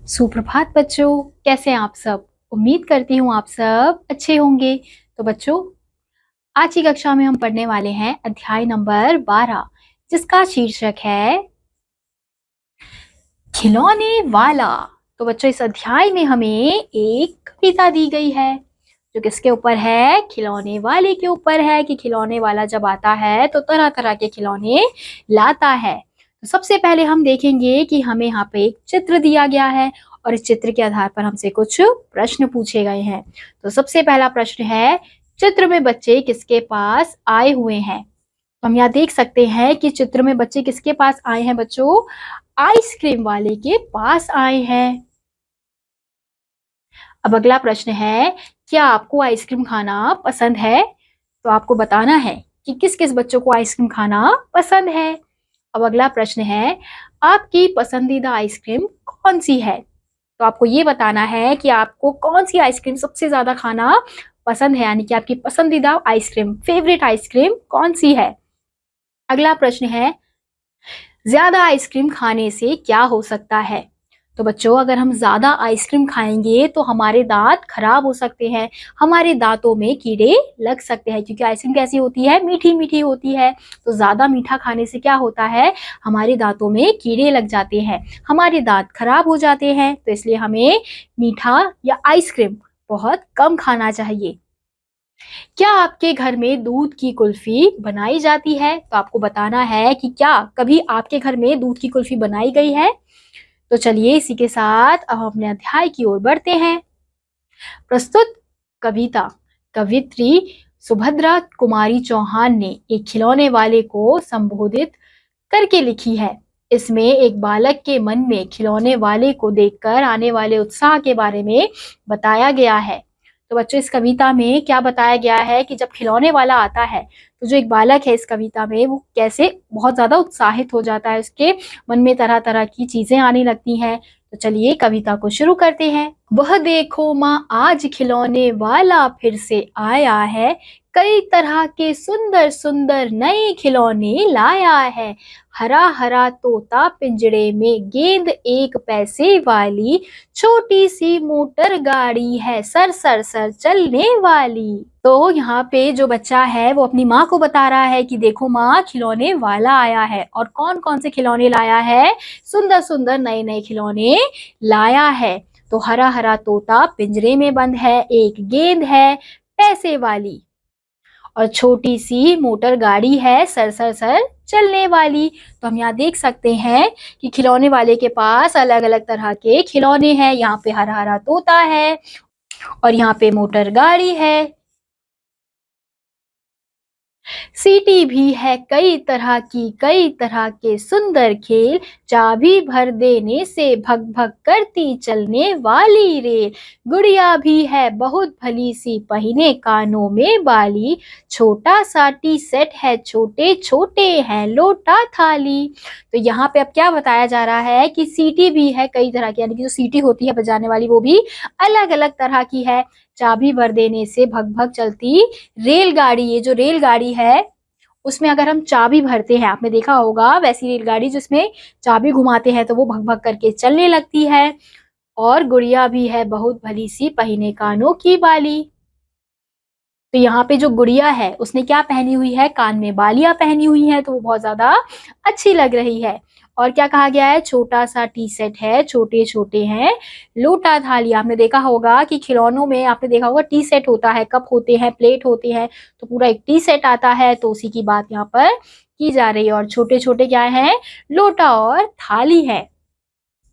सुप्रभात बच्चों, कैसे हैं आप सब। उम्मीद करती हूँ आप सब अच्छे होंगे। तो बच्चों, आज की कक्षा में हम पढ़ने वाले हैं अध्याय नंबर 12, जिसका शीर्षक है खिलौने वाला। तो बच्चों, इस अध्याय में हमें एक कविता दी गई है जो किसके ऊपर है? खिलौने वाले के ऊपर है कि खिलौने वाला जब आता है तो तरह तरह के खिलौने लाता है। तो सबसे पहले हम देखेंगे कि हमें यहाँ पे एक चित्र दिया गया है और इस चित्र के आधार पर हमसे कुछ प्रश्न पूछे गए हैं। तो सबसे पहला प्रश्न है, चित्र में बच्चे किसके पास आए हुए हैं? तो हम यहाँ देख सकते हैं कि चित्र में बच्चे किसके पास आए हैं बच्चों? आइसक्रीम वाले के पास आए हैं। अब अगला प्रश्न है, क्या आपको आइसक्रीम खाना पसंद है? तो आपको बताना है कि किस किस बच्चों को आइसक्रीम खाना पसंद है। अब अगला प्रश्न है, आपकी पसंदीदा आइसक्रीम कौन सी है? तो आपको ये बताना है कि आपको कौन सी आइसक्रीम सबसे ज्यादा खाना पसंद है, यानी कि आपकी पसंदीदा आइसक्रीम, फेवरेट आइसक्रीम कौन सी है। अगला प्रश्न है, ज्यादा आइसक्रीम खाने से क्या हो सकता है? तो बच्चों, अगर हम ज्यादा आइसक्रीम खाएंगे तो हमारे दांत खराब हो सकते हैं, हमारे दांतों में कीड़े लग सकते हैं, क्योंकि आइसक्रीम कैसी होती है? मीठी मीठी होती है। तो ज्यादा मीठा खाने से क्या होता है? हमारे दांतों में कीड़े लग जाते हैं, हमारे दांत खराब हो जाते हैं। तो इसलिए हमें मीठा या आइसक्रीम बहुत कम खाना चाहिए। क्या आपके घर में दूध की कुल्फी बनाई जाती है? तो आपको बताना है कि क्या कभी आपके घर में दूध की कुल्फी बनाई गई है। तो चलिए, इसी के साथ अब हम अपने अध्याय की ओर बढ़ते हैं। प्रस्तुत कविता कवित्री सुभद्रा कुमारी चौहान ने एक खिलौने वाले को संबोधित करके लिखी है। इसमें एक बालक के मन में खिलौने वाले को देखकर आने वाले उत्साह के बारे में बताया गया है। तो बच्चों, इस कविता में क्या बताया गया है कि जब खिलौने वाला आता है तो जो एक बालक है इस कविता में, वो कैसे बहुत ज्यादा उत्साहित हो जाता है, उसके मन में तरह तरह की चीजें आने लगती हैं। तो चलिए कविता को शुरू करते हैं। वह देखो माँ, आज खिलौने वाला फिर से आया है, कई तरह के सुंदर सुंदर नए खिलौने लाया है। हरा हरा तोता पिंजड़े में, गेंद एक पैसे वाली, छोटी सी मोटर गाड़ी है सर सर सर चलने वाली। तो यहाँ पे जो बच्चा है वो अपनी माँ को बता रहा है कि देखो माँ, खिलौने वाला आया है। और कौन कौन से खिलौने लाया है? सुंदर सुंदर नए नए खिलौने लाया है। तो हरा हरा तोता पिंजरे में बंद है, एक गेंद है पैसे वाली, और छोटी सी मोटर गाड़ी है सर सर सर चलने वाली। तो हम यहाँ देख सकते हैं कि खिलौने वाले के पास अलग अलग तरह के खिलौने हैं। यहाँ पे हरा हरा तोता है और यहाँ पे मोटर गाड़ी है, सीटी भी है कई तरह की, कई तरह के सुंदर खेल, चाबी भर देने से भग भग करती चलने वाली रेल, गुड़िया भी है बहुत भली सी, पहिने कानों में बाली, छोटा सा टी सेट है, छोटे छोटे हैं लोटा थाली। तो यहाँ पे अब क्या बताया जा रहा है कि सीटी भी है कई तरह की, यानी कि जो सीटी होती है बजाने वाली वो भी अलग अलग तरह की है। चाबी भर देने से भग भग चलती रेलगाड़ी, ये जो रेलगाड़ी है उसमें अगर हम चाबी भरते हैं, आपने देखा होगा वैसी रेलगाड़ी जिसमें चाबी घुमाते हैं तो वो भग भग करके चलने लगती है। और गुड़िया भी है बहुत भली सी, पहिने कानों की बाली। तो यहाँ पे जो गुड़िया है उसने क्या पहनी हुई है? कान में बालियां पहनी हुई है, तो वो बहुत ज्यादा अच्छी लग रही है। और क्या कहा गया है? छोटा सा टी सेट है, छोटे छोटे हैं लोटा थाली। आपने देखा होगा कि खिलौनों में आपने देखा होगा टी सेट होता है, कप होते हैं, प्लेट होते हैं, तो पूरा एक टी सेट आता है। तो उसी की बात यहाँ पर की जा रही है। और छोटे छोटे क्या है? लोटा और थाली है।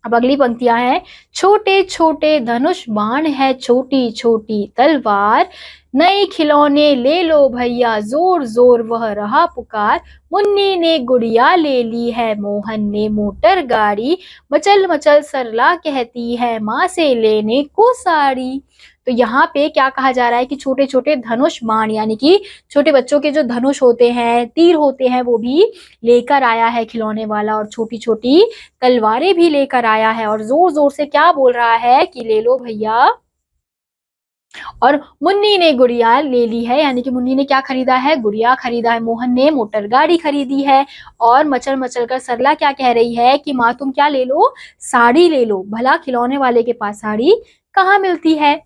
अब अगली पंक्तियां हैं, छोटे छोटे धनुष बाण है, छोटी छोटी तलवार, नए खिलौने ले लो भैया, जोर जोर वह रहा पुकार, मुन्नी ने गुड़िया ले ली है, मोहन ने मोटर गाड़ी, मचल मचल सरला कहती है, माँ से लेने को साड़ी। तो यहाँ पे क्या कहा जा रहा है कि छोटे छोटे धनुष बाण, यानी कि छोटे बच्चों के जो धनुष होते हैं, तीर होते हैं, वो भी लेकर आया है खिलौने वाला, और छोटी छोटी तलवारें भी लेकर आया है। और जोर जोर से क्या बोल रहा है कि ले लो भैया, और मुन्नी ने गुड़िया ले ली है, यानी कि मुन्नी ने क्या खरीदा है, गुड़िया खरीदा है। मोहन ने मोटर गाड़ी खरीदी है। और मचल मचल कर सरला क्या कह रही है कि माँ तुम क्या ले लो, साड़ी ले लो। भला खिलौने वाले के पास साड़ी कहाँ मिलती है।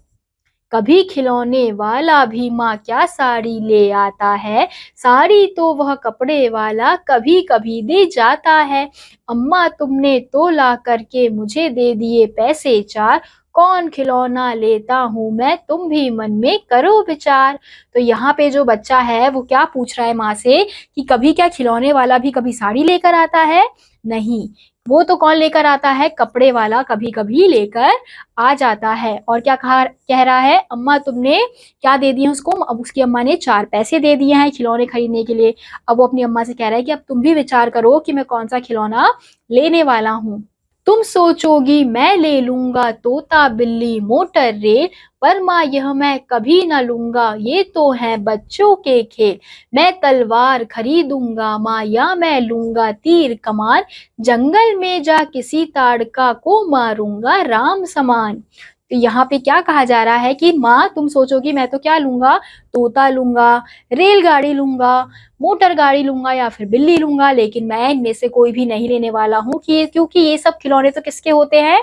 कभी खिलौने वाला भी माँ क्या साड़ी ले आता है, साड़ी तो वह कपड़े वाला कभी कभी दे जाता है। अम्मा तुमने तो ला करके मुझे दे दिए पैसे चार, कौन खिलौना लेता हूँ मैं, तुम भी मन में करो विचार। तो यहाँ पे जो बच्चा है वो क्या पूछ रहा है माँ से कि कभी क्या खिलौने वाला भी कभी साड़ी लेकर आता है, नहीं, वो तो कौन लेकर आता है, कपड़े वाला कभी कभी लेकर आ जाता है। और क्या कह रहा है, अम्मा तुमने क्या दे दिए उसको, अब उसकी अम्मा ने 4 पैसे दे दिए हैं खिलौने खरीदने के लिए। अब वो अपनी अम्मा से कह रहा है कि अब तुम भी विचार करो कि मैं कौन सा खिलौना लेने वाला हूँ। तुम सोचोगी मैं ले लूंगा तोता बिल्ली मोटर रेल, पर माँ यह मैं कभी ना लूंगा, ये तो है बच्चों के खेल। मैं तलवार खरीदूंगा माँ, या मैं लूंगा तीर कमान, जंगल में जा किसी ताड़का को मारूंगा राम समान। तो यहाँ पे क्या कहा जा रहा है कि माँ तुम सोचोगी मैं तो क्या लूंगा, तोता लूंगा, रेलगाड़ी लूंगा, मोटर गाड़ी लूंगा या फिर बिल्ली लूंगा, लेकिन मैं इनमें से कोई भी नहीं लेने वाला हूँ कि क्योंकि ये सब खिलौने तो किसके होते हैं,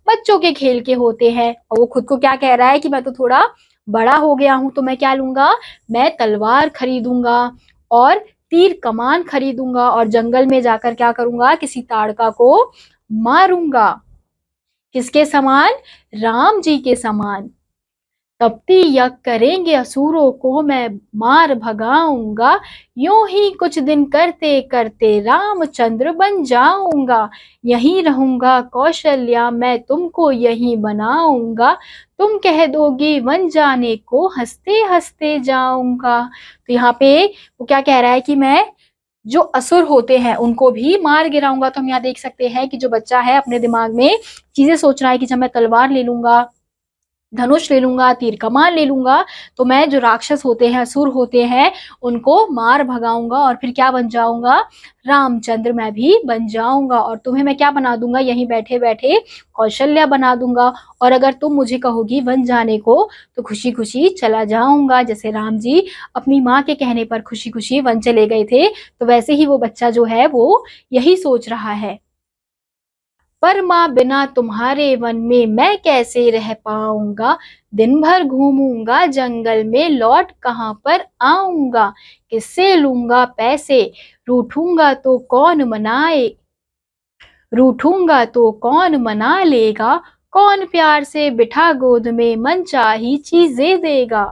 बच्चों के खेल के होते हैं। और वो खुद को क्या कह रहा है कि मैं तो थोड़ा बड़ा हो गया हूँ, तो मैं क्या लूंगा, मैं तलवार खरीदूंगा और तीर कमान खरीदूंगा और जंगल में जाकर क्या करूंगा, किसी ताड़का को मारूंगा। किसके समान, राम जी के समान। तपती यज्ञ करेंगे असुरों को मैं मार भगाऊंगा, यूं ही कुछ दिन करते करते रामचंद्र बन जाऊंगा। यहीं रहूंगा कौशल्या मैं तुमको यहीं बनाऊंगा, तुम कह दोगी वन जाने को हंसते हंसते जाऊंगा। तो यहाँ पे वो क्या कह रहा है कि मैं जो असुर होते हैं उनको भी मार गिराऊंगा। तो हम यहाँ देख सकते हैं कि जो बच्चा है अपने दिमाग में चीजें सोच रहा है कि जब मैं तलवार ले लूंगा, धनुष ले लूंगा, तीर कमान ले लूंगा, तो मैं जो राक्षस होते हैं, असुर होते हैं, उनको मार भगाऊंगा और फिर क्या बन जाऊंगा, रामचंद्र मैं भी बन जाऊंगा। और तुम्हें मैं क्या बना दूंगा, यहीं बैठे बैठे कौशल्या बना दूंगा। और अगर तुम मुझे कहोगी वन जाने को तो खुशी खुशी चला जाऊंगा। जैसे राम जी अपनी माँ के कहने पर खुशी खुशी वन चले गए थे, तो वैसे ही वो बच्चा जो है वो यही सोच रहा है। पर माँ बिना तुम्हारे वन में मैं कैसे रह पाऊंगा, दिन भर घूमूंगा जंगल में लौट कहाँ पर आऊंगा, किससे लूंगा पैसे, रूठूंगा तो कौन मनाए, रूठूंगा तो कौन मना लेगा, कौन प्यार से बिठा गोद में मनचाही चीजें देगा।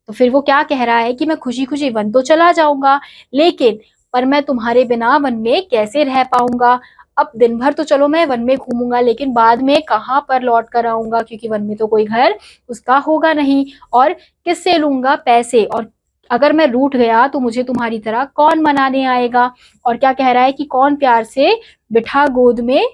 तो फिर वो क्या कह रहा है कि मैं खुशी खुशी वन तो चला जाऊंगा, लेकिन पर मैं तुम्हारे बिना वन में कैसे रह पाऊंगा। अब दिन भर तो चलो मैं वन में घूमूंगा, लेकिन बाद में कहाँ पर लौट कर आऊंगा, क्योंकि वन में तो कोई घर उसका होगा नहीं। और किससे लूंगा पैसे, और अगर मैं रूठ गया तो मुझे तुम्हारी तरह कौन मनाने आएगा। और क्या कह रहा है कि कौन प्यार से बिठा गोद में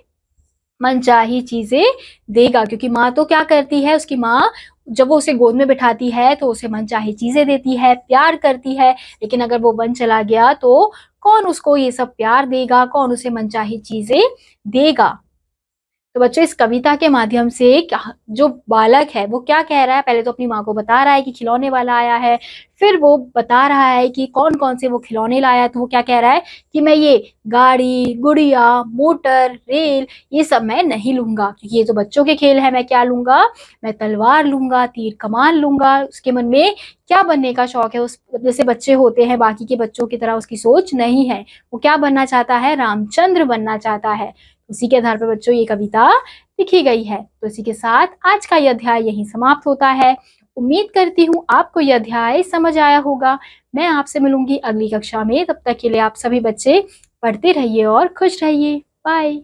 मनचाही चीजें देगा, क्योंकि माँ तो क्या करती है, उसकी माँ जब वो उसे गोद में बिठाती है तो उसे मनचाही चीजें देती है, प्यार करती है। लेकिन अगर वो वन चला गया तो कौन उसको ये सब प्यार देगा, कौन उसे मनचाही चीजें देगा। तो बच्चों इस कविता के माध्यम से जो बालक है वो क्या कह रहा है, पहले तो अपनी माँ को बता रहा है कि खिलौने वाला आया है, फिर वो बता रहा है कि कौन कौन से वो खिलौने लाया। तो वो क्या कह रहा है कि मैं ये गाड़ी, गुड़िया, मोटर, रेल ये सब मैं नहीं लूंगा, क्योंकि ये तो बच्चों के खेल है। मैं क्या लूंगा, मैं तलवार लूंगा, तीर कमान लूंगा। उसके मन में क्या बनने का शौक है, उस जैसे बच्चे होते हैं बाकी के बच्चों की तरह उसकी सोच नहीं है। वो क्या बनना चाहता है, रामचंद्र बनना चाहता है। उसी के आधार पर बच्चों ये कविता लिखी गई है। तो इसी के साथ आज का यह अध्याय यहीं समाप्त होता है। उम्मीद करती हूँ आपको यह अध्याय समझ आया होगा। मैं आपसे मिलूंगी अगली कक्षा में, तब तक के लिए आप सभी बच्चे पढ़ते रहिए और खुश रहिए। बाय।